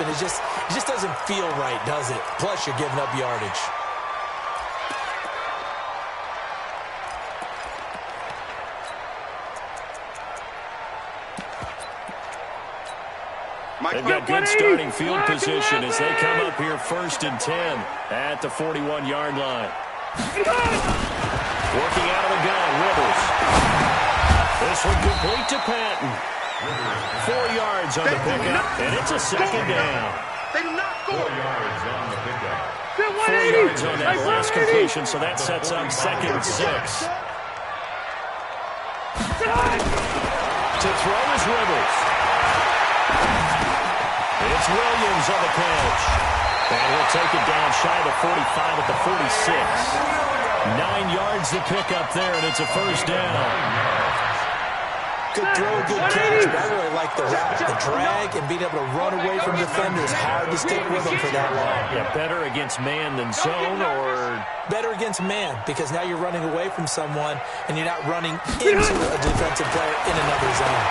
happen. It just doesn't feel right, does it? Plus, you're giving up yardage. They've got good starting field position as they come up here 1st and 10 at the 41-yard line. Working out of the gun, Rivers. This one complete to Patton. 4 yards on the pickup, and it's a second down. 4 yards on the pickup. 4 yards on that last completion, so that sets up 2nd and 6. To throw is Rivers. It's Williams on the catch. And he'll take it down shy of the 45 at the 46. 9 yards to pick up there, and it's a first down. Good throw, good catch. But I really like the route, the drag, and being able to run away from defenders. Hard to stick with them for that long. Yeah, better against man than zone, or? Better against man, because now you're running away from someone, and you're not running into a defensive player in another zone.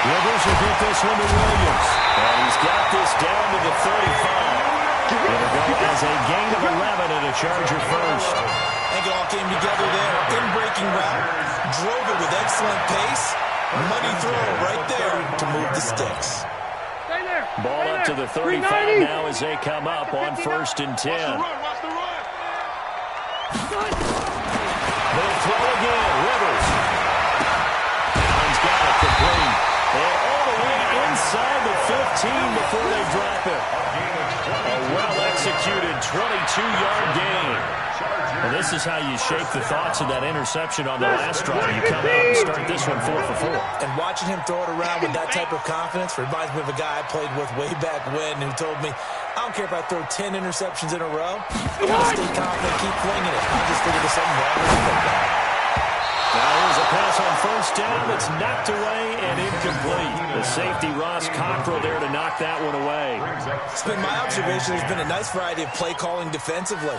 Rivers will get this one to Williams. And he's got this down to the 35. It'll go as a gain of 11 and a Charger first. I think it all came together there. In-breaking route. Drove it with excellent pace. Money throw right there to move the sticks. Ball up to the 35 now as they come up on 1st and 10. They'll throw again. Rivers. Allen's got it complete. And all the way inside the 15 before they drop it. A well-executed 22-yard gain. And this is how you shape the thoughts of that interception on the last drive. You come out and start this one 4 for 4. And watching him throw it around with that type of confidence reminds me of a guy I played with way back when who told me, I don't care if I throw 10 interceptions in a row. I'm going to stay confident, keep flinging it. I just figured there's something wrong with football. Now here's a pass on 1st down that's knocked away and incomplete. The safety, Ross Cockrell, there to knock that one away. It's been my observation there's been a nice variety of play calling defensively.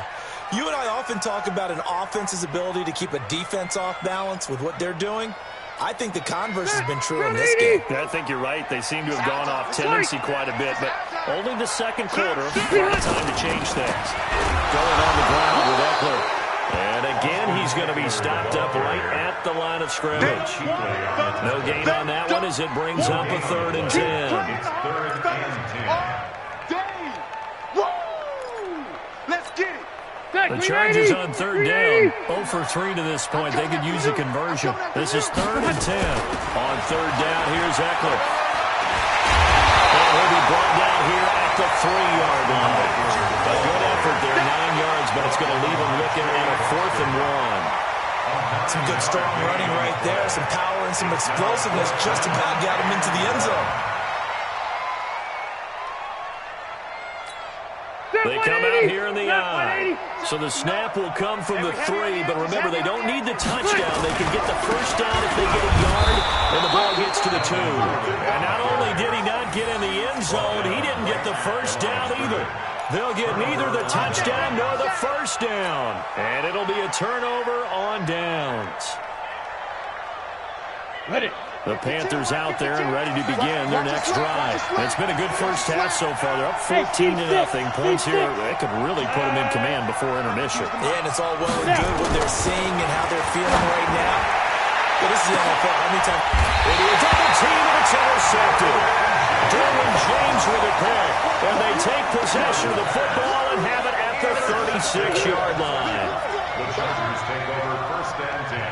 You and I often talk about an offense's ability to keep a defense off balance with what they're doing. I think the converse has been true in this game. I think you're right. They seem to have gone off tendency quite a bit, but only the 2nd quarter. Right time to change things. Going on the ground with Eckler. And again, he's going to be stopped up right at the line of scrimmage. No gain on that one as it brings up a 3rd and 10. It's 3rd and 10. Let's get it. The Chargers on 3rd down. 0 for 3 to this point. They could use a conversion. This is 3rd and 10. On 3rd down, here's Eckler. And he'll be brought down here at the 3-yard line. A good effort there, 9 yards, but it's going to leave him looking at a 4th and 1. Some good strong running right there. Some power and some explosiveness just about got him into the end zone. They come out here in the I. So the snap will come from the 3, but remember, they don't need the touchdown. They can get the first down if they get a yard, and the ball gets to the 2. And not only did he not get in the end zone, he didn't get the first down either. They'll get neither the touchdown nor the first down. And it'll be a turnover on downs. The Panthers out there and ready to begin their next drive. It's been a good first half so far. They're up 14-0. Points here, they could really put them in command before intermission. Yeah, and it's all well and good what they're seeing and how they're feeling right now. But this is the NFL. How many times? It'll be a double team and it's intercepted. Derwin James with a pick. And they take possession of the football and have it at the 36-yard line. The Chargers take over 1st and 10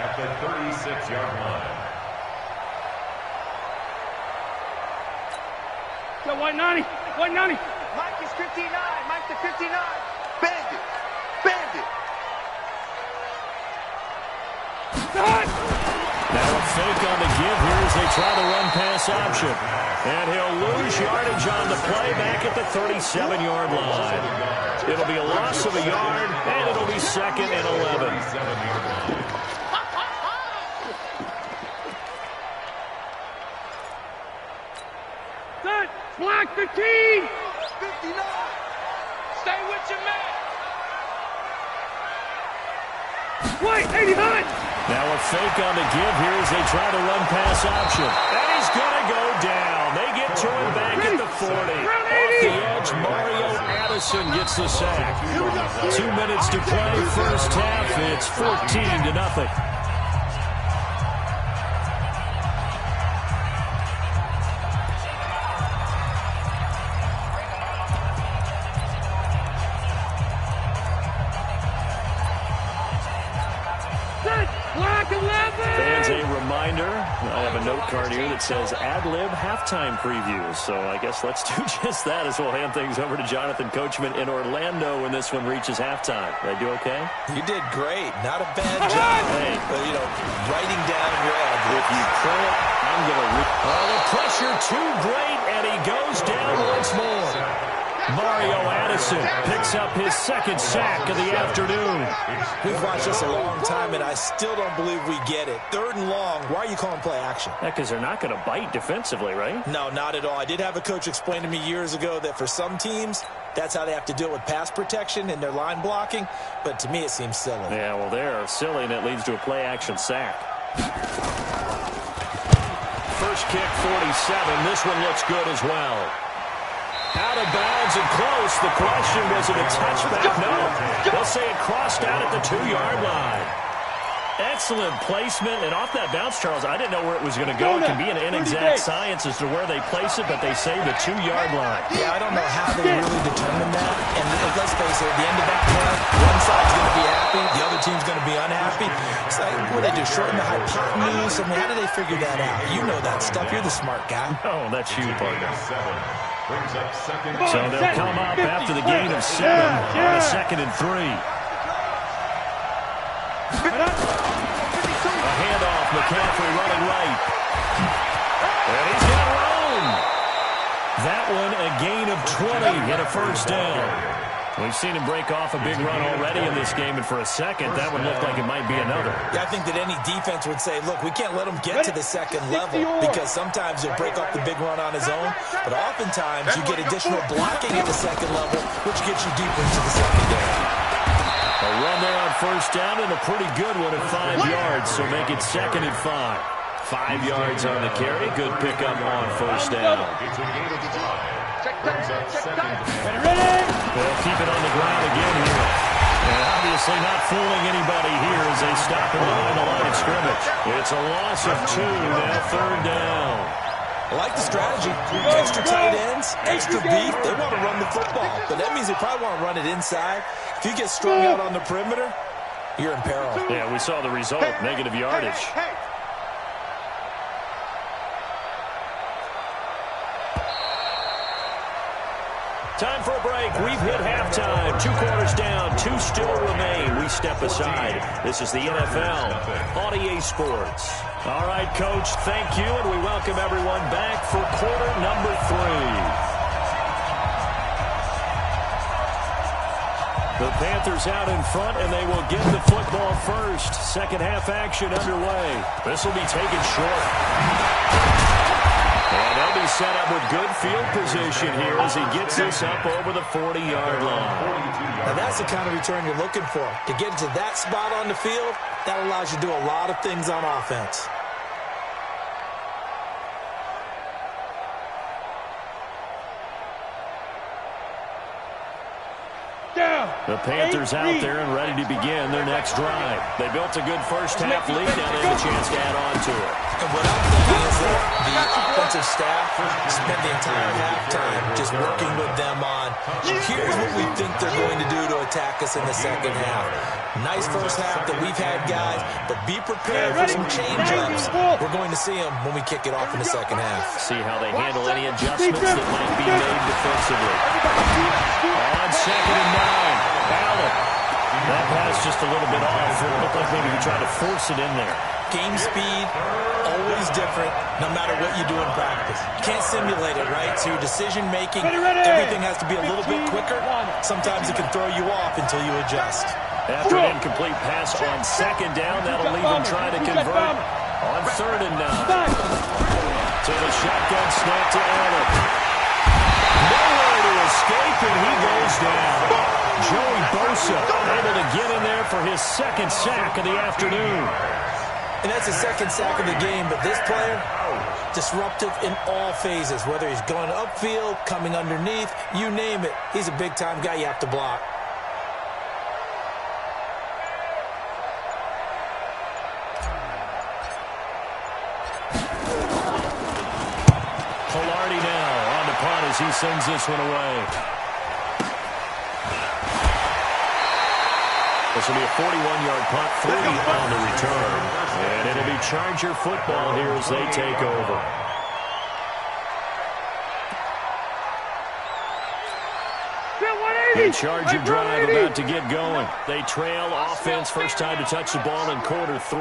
at the 36-yard line. Yo, White 90. Mike is 59. Mike to 59. Bandit. Bandit. Now a fake on the give here as they try to run pass option. And he'll lose yardage on the play back at the 37-yard line. It'll be a loss of a yard, and it'll be 2nd and 11. Block 15. 59. Stay with your man. White 89. Now a fake on the give here as they try to run pass option. And he's going to go down. They get to him back 40. Off the edge, Mario Addison gets the sack. 2 minutes to play, first half. It's 14-0. Fans, a reminder, I have a note card here that says ad-lib halftime previews. So I guess let's do just that as we'll hand things over to Jonathan Coachman in Orlando when this one reaches halftime. Did I do okay? You did great. Not a bad job. Hey. But, writing down your ad-lib. If you print it, I'm going to read. Oh, the pressure too great, and he goes down once more. Mario Addison picks up his second sack of the afternoon. We've watched this a long time, and I still don't believe we get it. 3rd and long. Why are you calling play action? Yeah, because they're not going to bite defensively, right? No, not at all. I did have a coach explain to me years ago that for some teams, that's how they have to deal with pass protection and their line blocking. But to me, it seems silly. Yeah, well, they're silly, and it leads to a play action sack. First kick, 47. This one looks good as well. Out of bounds and close. The question, was it a touchback? No. They'll say it crossed out at the 2-yard line. Excellent placement. And off that bounce, Charles, I didn't know where it was going to go. It can be an inexact science as to where they place it, but they say the 2-yard line. Yeah, I don't know how they really determine that. And let's face it, at the end of that play, one side's going to be happy, the other team's going to be unhappy. It's like, what do they do, shorten the hypotenuse? I mean, how do they figure that out? You know that stuff. You're the smart guy. Oh, that's you, partner. So they'll come up after the gain of 7 on a 2nd and 3. A handoff, McCaffrey running right. And he's got room. That one a gain of 20 and a first down. We've seen him break off a big run already in this game, and for a second, that one looked like it might be another. Yeah, I think that any defense would say, look, we can't let him get to the second level because sometimes he'll break off the big run on his own, but oftentimes you get additional blocking at the second level, which gets you deeper into the secondary. A run there on first down and a pretty good one at 5 yards, so make it 2nd and 5. 5 yards on the carry. Good pickup on first down. They'll keep it on the ground again here. And obviously not fooling anybody here as they stop him behind the line of scrimmage. It's a loss of 2, now 3rd down. I like the strategy. Extra tight ends, extra beef. They want to run the football, but that means they probably want to run it inside. If you get strung out on the perimeter, you're in peril. Yeah, we saw the result, negative yardage. Time for a break. We've hit halftime. 2 quarters down. 2 still remain. We step aside. This is the NFL on EA Sports. All right, Coach, thank you, and we welcome everyone back for quarter number 3. The Panthers out in front, and they will get the football first. Second half action underway. This will be taken short. And they'll be set up with good field position here as he gets this up over the 40-yard line. Now that's the kind of return you're looking for. To get to that spot on the field, that allows you to do a lot of things on offense. The Panthers out there and ready to begin their next drive. They built a good first half lead, now they have a chance to add on to it. And what I'm thinking is that the offensive staff spent the entire halftime just working with them on, here's what we think they're going to do to attack us in the second half. Nice first half that we've had, guys, but be prepared for some change-ups. We're going to see them when we kick it off in the second half. See how they handle any adjustments that might be made defensively. On 2nd and 9. Allen. That pass just a little bit off. It looked like maybe he tried to force it in there. Game speed, always different, no matter what you do in practice. You can't simulate it, right? So your decision-making, everything has to be a little bit quicker. Sometimes it can throw you off until you adjust. After an incomplete pass on 2nd down, that'll leave him trying to convert on 3rd and 9. To the shotgun snap to Allen. Nowhere to escape, and he goes down. Joey Bosa able to get in there for his 2nd sack of the afternoon. And that's the second sack of the game, but this player, disruptive in all phases, whether he's going upfield, coming underneath, you name it. He's a big-time guy you have to block. Polardi now on the punt as he sends this one away. This will be a 41-yard punt, 30 on the return. And it'll be Charger football here as they take over. The Charger drive about to get going. They trail offense, first time to touch the ball in quarter 3,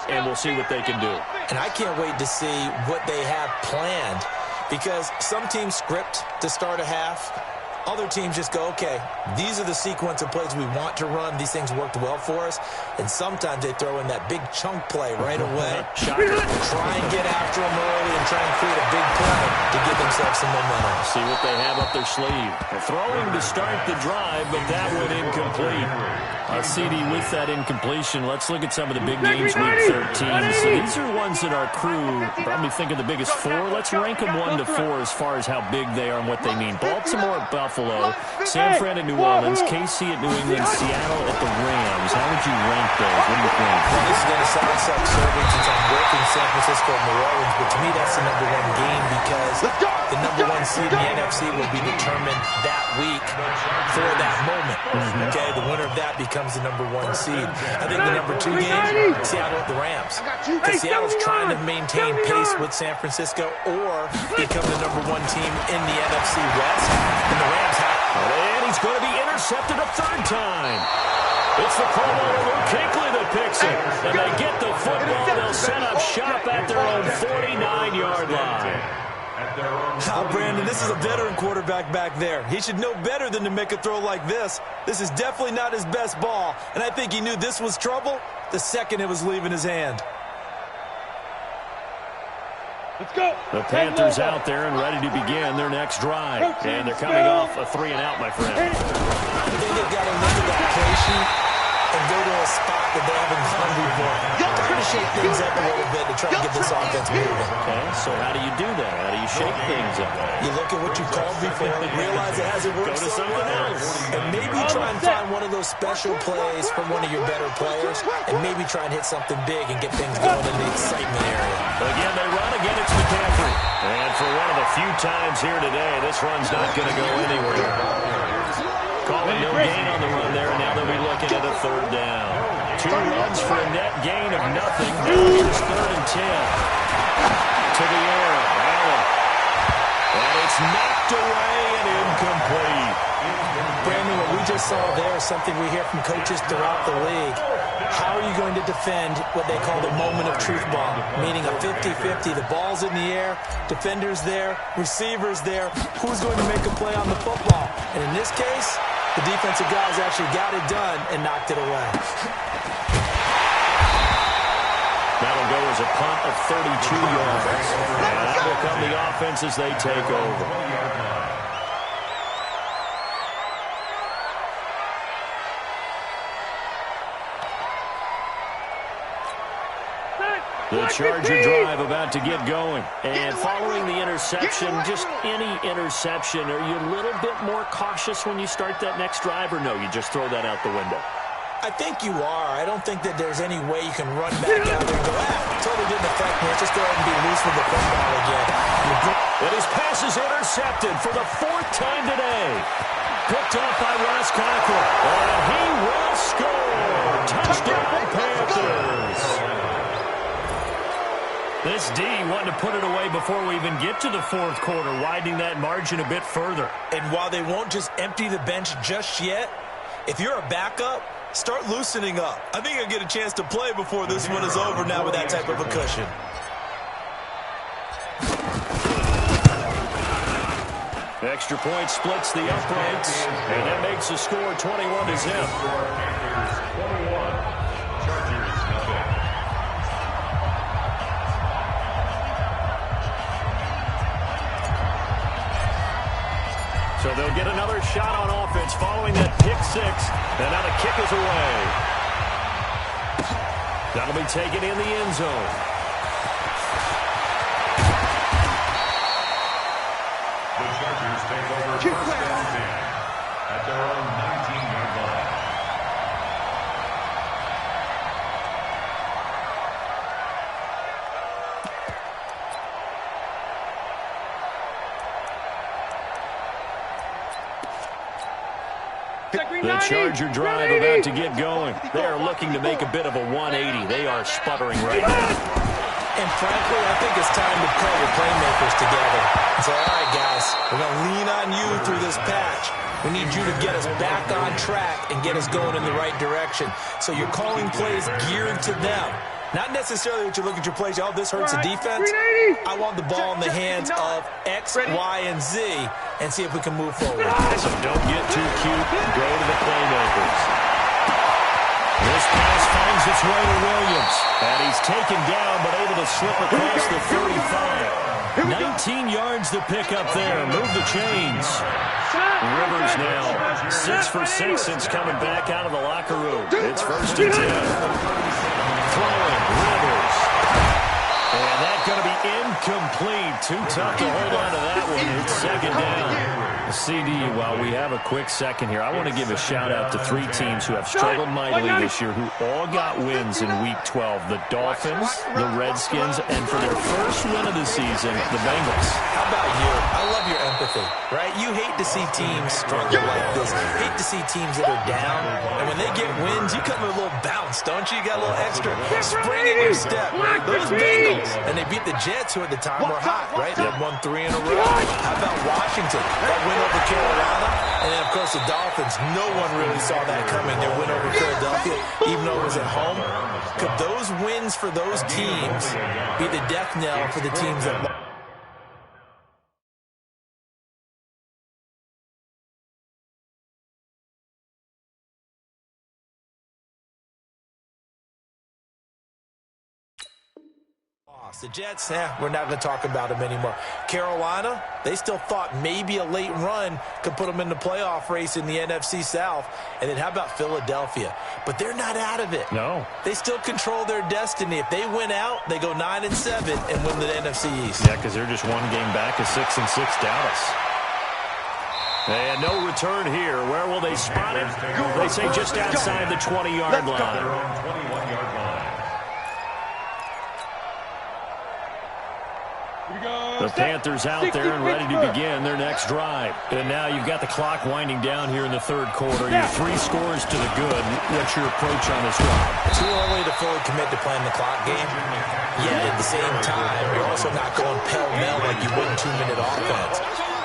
and we'll see what they can do. And I can't wait to see what they have planned, because some teams script to start a half. Other teams just go, okay, these are the sequence of plays we want to run. These things worked well for us. And sometimes they throw in that big chunk play right away. Shocker. Try and get after them early and try and create a big play to give themselves some momentum. See what they have up their sleeve. They're throwing to start the drive, but that one incomplete. CD, with that incompletion, let's look at some of the big games week 13. So these are ones that our crew probably think are the biggest 4. Let's rank them 1 to 4 as far as how big they are and what they mean. Baltimore at Buffalo, San Fran at New Orleans, KC at New England, Seattle at the Rams. How would you rank those? What do you think? Well, this is going to sound self-serving since I'm working San Francisco and New Orleans, but to me that's the number 1 game because the number 1 seed in the NFC will be determined that week for that moment. Okay, the winner of that becomes the number 1 seed. I think the number 2 game, Seattle at the Rams. Because Seattle's trying to maintain pace with San Francisco or become the number 1 team in the NFC West. And the Rams have... And he's going to be intercepted a 3rd time. It's the Pro Bowler Luke Kuechly that picks it. And they get the football. They'll set up shop at their own 49-yard line. Oh, Brandon, this is a veteran quarterback back there. He should know better than to make a throw like this. This is definitely not his best ball, and I think he knew this was trouble the second it was leaving his hand. Let's go. The Panthers out there and ready to begin their next drive. And they're coming off a 3-and-out, my friend. I think they've got to look at that play sheet and go to a spot that they haven't gone before. Try to shake things up a little bit to try to get this offense moving. Okay, so how do you do that? How do you shake things up? You look at what you called before, realize it hasn't worked Go to so something well, else. and maybe try and find one of those special plays from one of your better players, and maybe try and hit something big and get things going in the excitement area. Again, they run again. It's McCaffrey. And for one of the few times here today, this run's not going to go anywhere. Calling no gain on the run there, and now they'll be looking at a 3rd down. 2 runs for a net gain of nothing. Now here's 3rd and 10. To the air, Allen. And it's knocked away and incomplete. Brandon, what we just saw there is something we hear from coaches throughout the league. How are you going to defend what they call the moment of truth ball, meaning a 50-50, the ball's in the air, defenders there, receivers there, who's going to make a play on the football? And in this case, the defensive guys actually got it done and knocked it away. That'll go as a punt of 32 yards. And that will come the offense as they take over. The Charger drive about to get going. And following the interception, just any interception, are you a little bit more cautious when you start that next drive, or no, you just throw that out the window? I think you are. I don't think that there's any way you can run back out there and go, totally didn't affect me. Let's just go ahead and be loose with the football again. And his pass is intercepted for the 4th time today. Picked off by Ross Cockrell. And he will score. Touchdown, Panthers. This D wanted to put it away before we even get to the 4th quarter, widening that margin a bit further. And while they won't just empty the bench just yet, if you're a backup, start loosening up. I think you'll get a chance to play before this one is over now with that type of a cushion. Extra point splits the uprights, and that makes the score 21-0. So they'll get another shot on offense following that pick 6. And now the kick is away. That'll be taken in the end zone. The Chargers take over first and 10 at their own 19-yard line. The Charger drive about to get going. They are looking to make a bit of a 180. They are sputtering right now. And frankly, I think it's time to pull your playmakers together and say, all right, guys, we're going to lean on you through this patch. We need you to get us back on track and get us going in the right direction. So you're calling plays geared to them. Not necessarily that you look at your plays, oh, this hurts the defense. I want the ball in the hands of X, Y, and Z and see if we can move forward. So don't get too cute. Go to the playmakers. This pass finds its way to Williams. And he's taken down but able to slip across the 35. 19 yards to pick up there. Move the chains. Rivers now 6 for 6 since coming back out of the locker room. It's first and 10. Throwing, Rivers. And that's going to be incomplete. Too tough to hold on to that one. It's second down. CD, while we have a quick second here, I want to give a shout-out to 3 teams who have struggled mightily this year who all got wins in Week 12. The Dolphins, the Redskins, and for their first win of the season, the Bengals. How about you? I love your empathy, right? You hate to see teams struggle like this. Hate to see teams that are down. And when they get wins, you come with a little bounce, don't you? You got a little extra spring in your step. Those Bengals. And they beat the Jets, who at the time were hot, right? They won 3 in a row. How about Washington? That win over Carolina. And then, of course, the Dolphins. No one really saw that coming. Their win over Philadelphia, even though it was at home. Could those wins for those teams be the death knell for the teams that lost? The Jets, we're not going to talk about them anymore. Carolina, they still thought maybe a late run could put them in the playoff race in the NFC South. And then how about Philadelphia? But they're not out of it. No. They still control their destiny. If they win out, they go 9-7 and win the NFC East. Yeah, because they're just one game back of 6-6 Dallas. And no return here. Where will they spot it? They say just outside the 20-yard line. 21-yard line. The Panthers out there and ready to begin their next drive. And now you've got the clock winding down here in the third quarter. You're 3 scores to the good. What's your approach on this drive? Too early to fully commit to playing the clock game. Yet at the same time, you're also not going pell-mell like you would in 2-minute offense.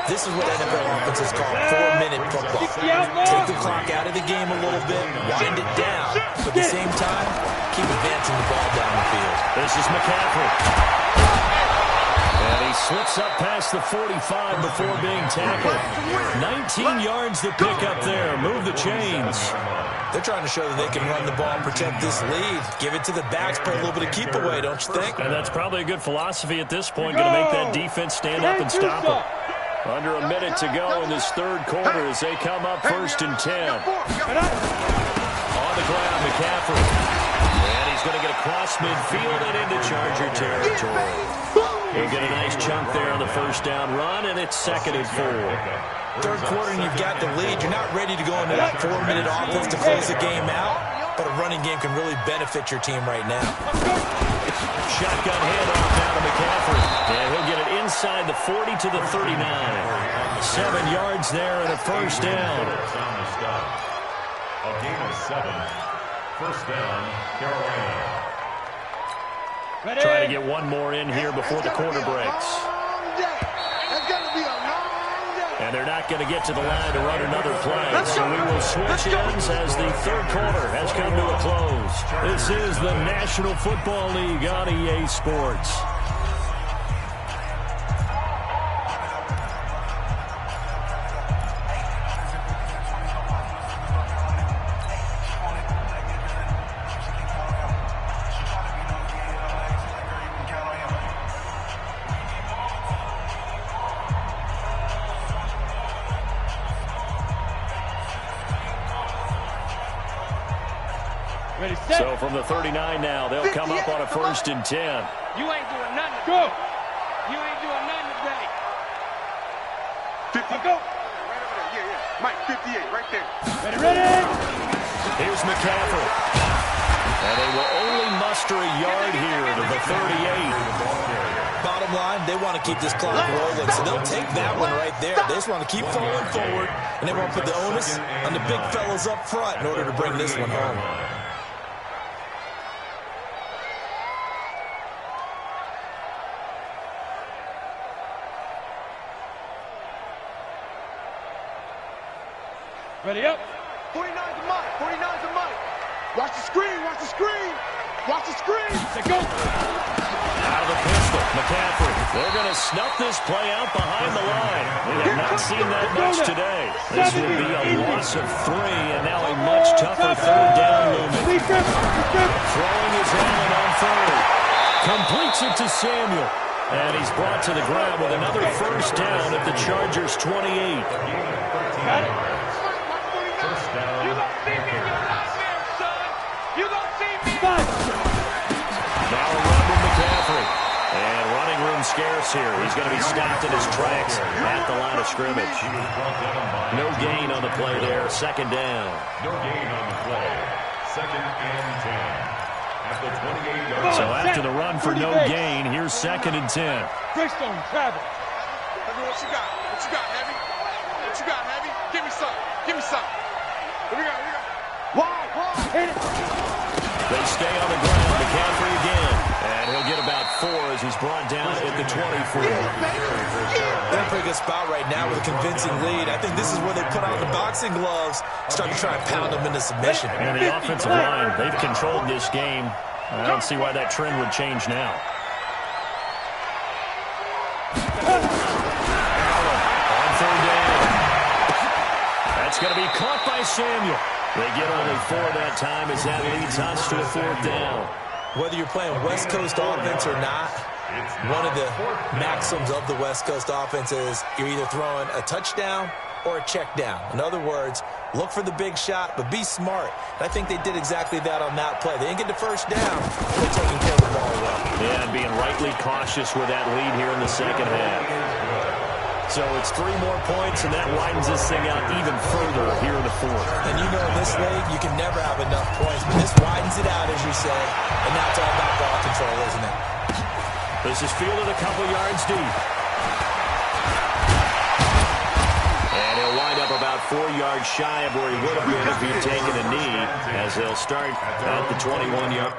This is what NFL offenses call 4-minute football. Take the clock out of the game a little bit, wind it down, but at the same time, keep advancing the ball down the field. This is McCaffrey. And he slips up past the 45 before being tackled. 19 yards to pick up there. Move the chains. They're trying to show that they can run the ball and protect this lead. Give it to the backs, play a little bit of keep away, don't you think? And that's probably a good philosophy at this point. Going to make that defense stand up and stop them. Under a minute to go in this third quarter as they come up first and 10. On the ground, McCaffrey. And he's going to get across midfield and into Charger territory. He'll get a nice chunk there on the first down run, and it's 2nd and 4. Third quarter, and you've got the lead. You're not ready to go into that 4-minute offense to close the game out, but a running game can really benefit your team right now. Shotgun handoff down to McCaffrey. And he'll get it inside the 40 to the 39. 7 yards there and a first down. A gain of 7. First down, Carolina. Trying to get one more in here before the quarter breaks. And they're not going to get to the line to run another play. So we will switch ends as the third quarter has come to a close. This is the National Football League on EA Sports. So from the 39 now, they'll come up on a 1st and 10. You ain't doing nothing. Go. You ain't doing nothing today. 50. Go. Right over there. Yeah. Mike, 58, right there. Ready. Here's McCaffrey. And they will only muster a yard here to the 38. Bottom line, they want to keep this clock rolling, so they'll take that one right there. They just want to keep falling forward, and they want to put the onus on the big fellas up front in order to bring this one home. Ready up. 49's a Mike. 49's a Mike. Watch the screen. Watch the screen. Watch the screen. Say go. Out of the pistol, McCaffrey. They're going to snuff this play out behind the line. We have not seen that much today. This will be a loss of 3, and now a much tougher 3rd down looming. Throwing his Allen on 3rd. Completes it to Samuel. And he's brought to the ground with another 1st down at the Chargers' 28. Got it. First down. You gonna see me when I'm there, son. You gonna see me. Now a run with McCaffrey. And running room scarce here. He's going to be stopped in his tracks at the line of scrimmage. No gain on the play there. 2nd down. No gain on the play. 2nd and 10. At the 28-yard So after the run for no gain, here's 2nd and 10. Greystone travel. What you got? What you got, Heavy? What you got, Heavy? Give me some. Give me some. What we got? Hit it. They stay on the ground. McCaffrey again. And he'll get about 4 as he's brought down at the 24. They're in a pretty good spot right now with a convincing lead. I think this is where they put on the boxing gloves, start to try and pound them into submission. And the offensive line, they've controlled this game. I don't see why that trend would change now. Allen on 3rd down. That's going to be caught by Samuel. They get only 4 that time as that leads us to a 4th down. Whether you're playing West Coast offense or not, one of the maxims of the West Coast offense is you're either throwing a touchdown or a check down. In other words, look for the big shot, but be smart. And I think they did exactly that on that play. They didn't get the 1st down, but they're taking care of the ball well. Yeah, and being rightly cautious with that lead here in the 2nd half. So it's 3 more points, and that widens this thing out even further here in the 4th. And you know in this league, you can never have enough points, but this widens it out, as you say, and now it's all about ball control, isn't it? This is fielded a couple yards deep. And he'll wind up about 4 yards shy of where he would have been if he'd taken a knee, as they'll start at the 21-yard.